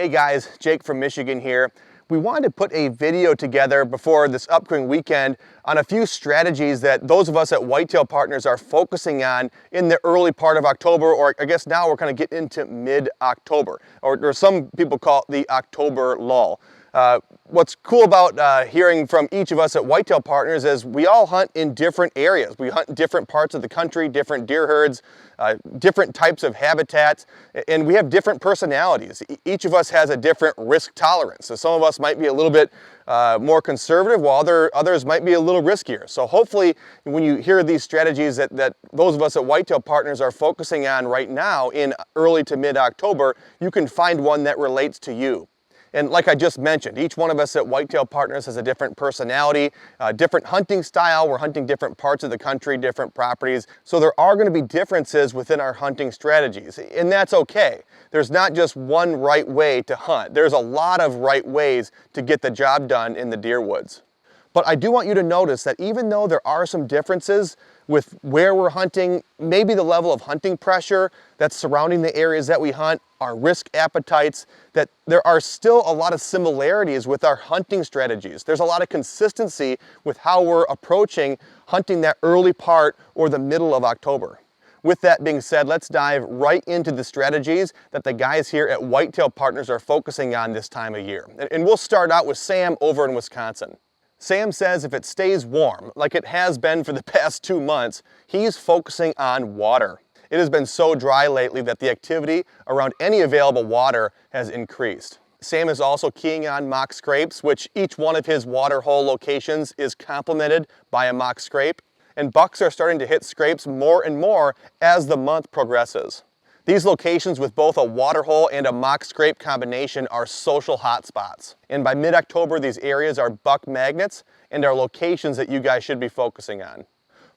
Hey guys, Jake from Michigan here. We wanted to put a video together before this upcoming weekend on a few strategies that those of us at Whitetail Partners are focusing on in the early part of October, or I guess now we're kind of getting into mid-October, or some people call it the October lull. What's cool about hearing from each of us at Whitetail Partners is we all hunt in different areas. We hunt in different parts of the country, different deer herds, different types of habitats, and we have different personalities. Each of us has a different risk tolerance. So some of us might be a little bit more conservative, while others might be a little riskier. So hopefully when you hear these strategies that those of us at Whitetail Partners are focusing on right now in early to mid-October, you can find one that relates to you. And like I just mentioned, each one of us at Whitetail Partners has a different personality, different hunting style. We're hunting different parts of the country, different properties. So there are going to be differences within our hunting strategies, and that's okay. There's not just one right way to hunt. There's a lot of right ways to get the job done in the deer woods. But I do want you to notice that even though there are some differences with where we're hunting, maybe the level of hunting pressure that's surrounding the areas that we hunt, our risk appetites, that there are still a lot of similarities with our hunting strategies. There's a lot of consistency with how we're approaching hunting that early part or the middle of October. With that being said, let's dive right into the strategies that the guys here at Whitetail Partners are focusing on this time of year. And we'll start out with Sam over in Wisconsin. Sam says if it stays warm, like it has been for the past 2 months, he's focusing on water. It has been so dry lately that the activity around any available water has increased. Sam is also keying on mock scrapes, which each one of his water hole locations is complemented by a mock scrape, and bucks are starting to hit scrapes more and more as the month progresses. These locations with both a water hole and a mock scrape combination are social hotspots. And by mid-October, these areas are buck magnets and are locations that you guys should be focusing on.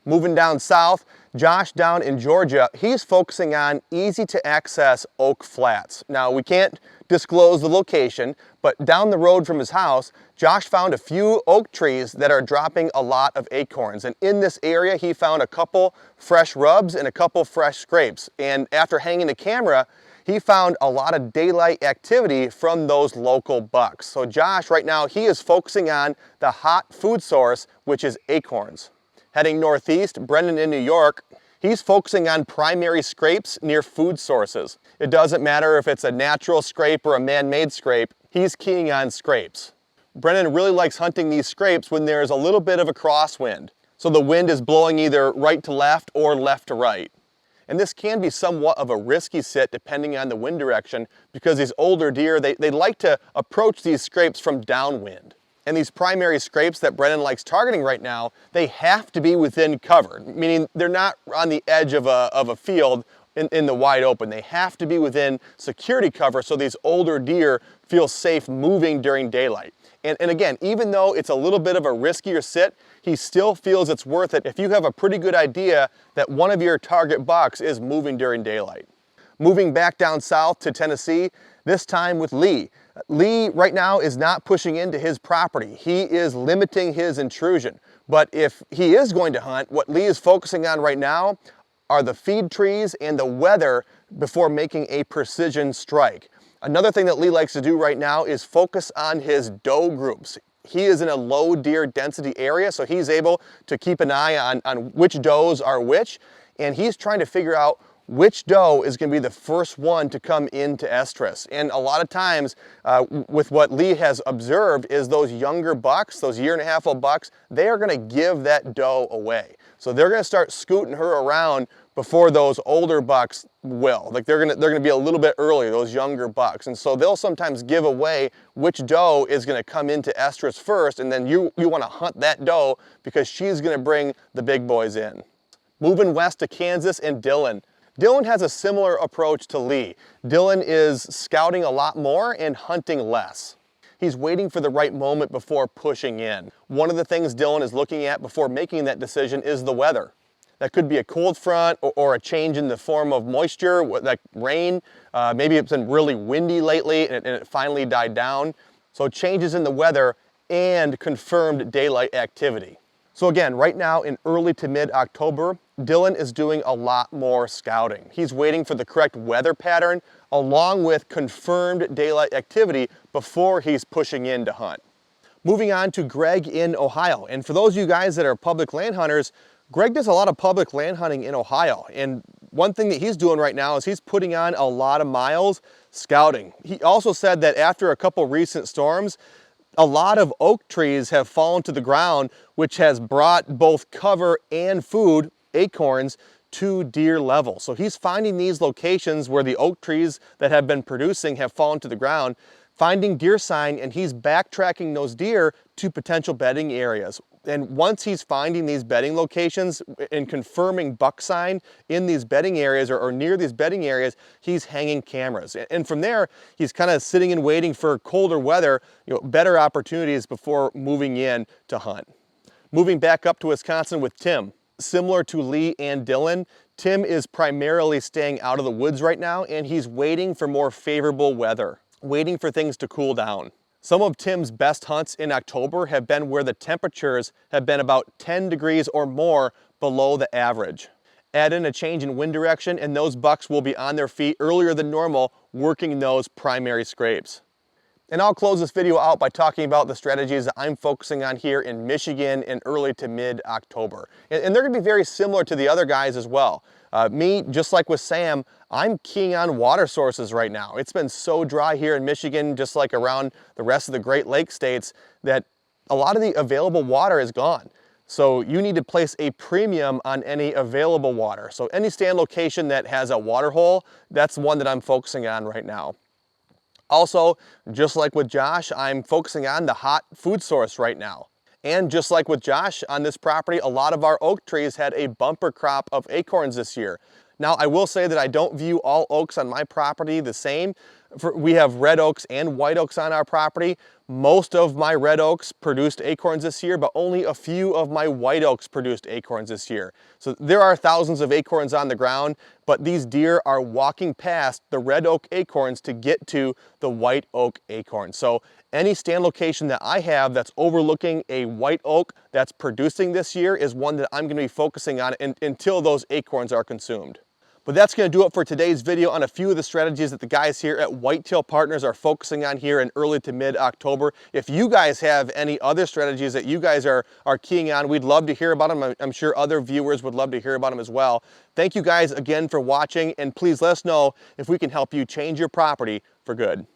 Moving down south, Josh down in Georgia, he's focusing on easy to access oak flats. Now we can't disclose the location, but down the road from his house, Josh found a few oak trees that are dropping a lot of acorns. And in this area, he found a couple fresh rubs and a couple fresh scrapes. And after hanging the camera, he found a lot of daylight activity from those local bucks. So Josh, right now, he is focusing on the hot food source, which is acorns. Heading northeast, Brendan in New York, he's focusing on primary scrapes near food sources. It doesn't matter if it's a natural scrape or a man-made scrape, he's keying on scrapes. Brendan really likes hunting these scrapes when there's a little bit of a crosswind. So the wind is blowing either right to left or left to right. And this can be somewhat of a risky sit depending on the wind direction, because these older deer, they like to approach these scrapes from downwind. And these primary scrapes that Brendan likes targeting right now, they have to be within cover, meaning they're not on the edge of a field in the wide open. They have to be within security cover so these older deer feel safe moving during daylight. And again, even though it's a little bit of a riskier sit, he still feels it's worth it if you have a pretty good idea that one of your target bucks is moving during daylight. Moving back down south to Tennessee, this time with Lee. Lee right now is not pushing into his property. He is limiting his intrusion. But if he is going to hunt, what Lee is focusing on right now are the feed trees and the weather before making a precision strike. Another thing that Lee likes to do right now is focus on his doe groups. He is in a low deer density area, so he's able to keep an eye on which does are which, and he's trying to figure out which doe is going to be the first one to come into estrus. And a lot of times, with what Lee has observed, is those younger bucks, those 1.5-year-old bucks, they are going to give that doe away. So they're going to start scooting her around before those older bucks will. Like they're going to be a little bit earlier, those younger bucks. And so they'll sometimes give away which doe is going to come into estrus first, and then you want to hunt that doe because she's going to bring the big boys in. Moving west to Kansas and Dillon. Dylan has a similar approach to Lee. Dylan is scouting a lot more and hunting less. He's waiting for the right moment before pushing in. One of the things Dylan is looking at before making that decision is the weather. That could be a cold front or a change in the form of moisture, like rain. Maybe it's been really windy lately and it finally died down. So changes in the weather and confirmed daylight activity. So again, right now in early to mid-October, Dylan is doing a lot more scouting. He's waiting for the correct weather pattern along with confirmed daylight activity before he's pushing in to hunt. Moving on to Greg in Ohio. And for those of you guys that are public land hunters, Greg does a lot of public land hunting in Ohio. And one thing that he's doing right now is he's putting on a lot of miles scouting. He also said that after a couple recent storms, a lot of oak trees have fallen to the ground, which has brought both cover and food, acorns, to deer level. So he's finding these locations where the oak trees that have been producing have fallen to the ground, finding deer sign, and he's backtracking those deer to potential bedding areas. And once he's finding these bedding locations and confirming buck sign in these bedding areas or near these bedding areas, he's hanging cameras. And from there, he's kind of sitting and waiting for colder weather, better opportunities before moving in to hunt. Moving back up to Wisconsin with Tim. Similar to Lee and Dylan, Tim is primarily staying out of the woods right now, and he's waiting for more favorable weather, waiting for things to cool down. Some of Tim's best hunts in October have been where the temperatures have been about 10 degrees or more below the average. Add in a change in wind direction and those bucks will be on their feet earlier than normal, working those primary scrapes. And I'll close this video out by talking about the strategies that I'm focusing on here in Michigan in early to mid-October. And they're gonna be very similar to the other guys as well. Me, just like with Sam, I'm keying on water sources right now. It's been so dry here in Michigan, just like around the rest of the Great Lakes states, that a lot of the available water is gone. So you need to place a premium on any available water. So any stand location that has a water hole, that's one that I'm focusing on right now. Also, just like with Josh, I'm focusing on the hot food source right now. And just like with Josh on this property, a lot of our oak trees had a bumper crop of acorns this year. Now, I will say that I don't view all oaks on my property the same. We have red oaks and white oaks on our property. Most of my red oaks produced acorns this year, but only a few of my white oaks produced acorns this year. So there are thousands of acorns on the ground, but these deer are walking past the red oak acorns to get to the white oak acorns. So any stand location that I have that's overlooking a white oak that's producing this year is one that I'm going to be focusing on until those acorns are consumed. But that's going to do it for today's video on a few of the strategies that the guys here at Whitetail Partners are focusing on here in early to mid-October. If you guys have any other strategies that you guys are keying on, we'd love to hear about them. I'm sure other viewers would love to hear about them as well. Thank you guys again for watching, and please let us know if we can help you change your property for good.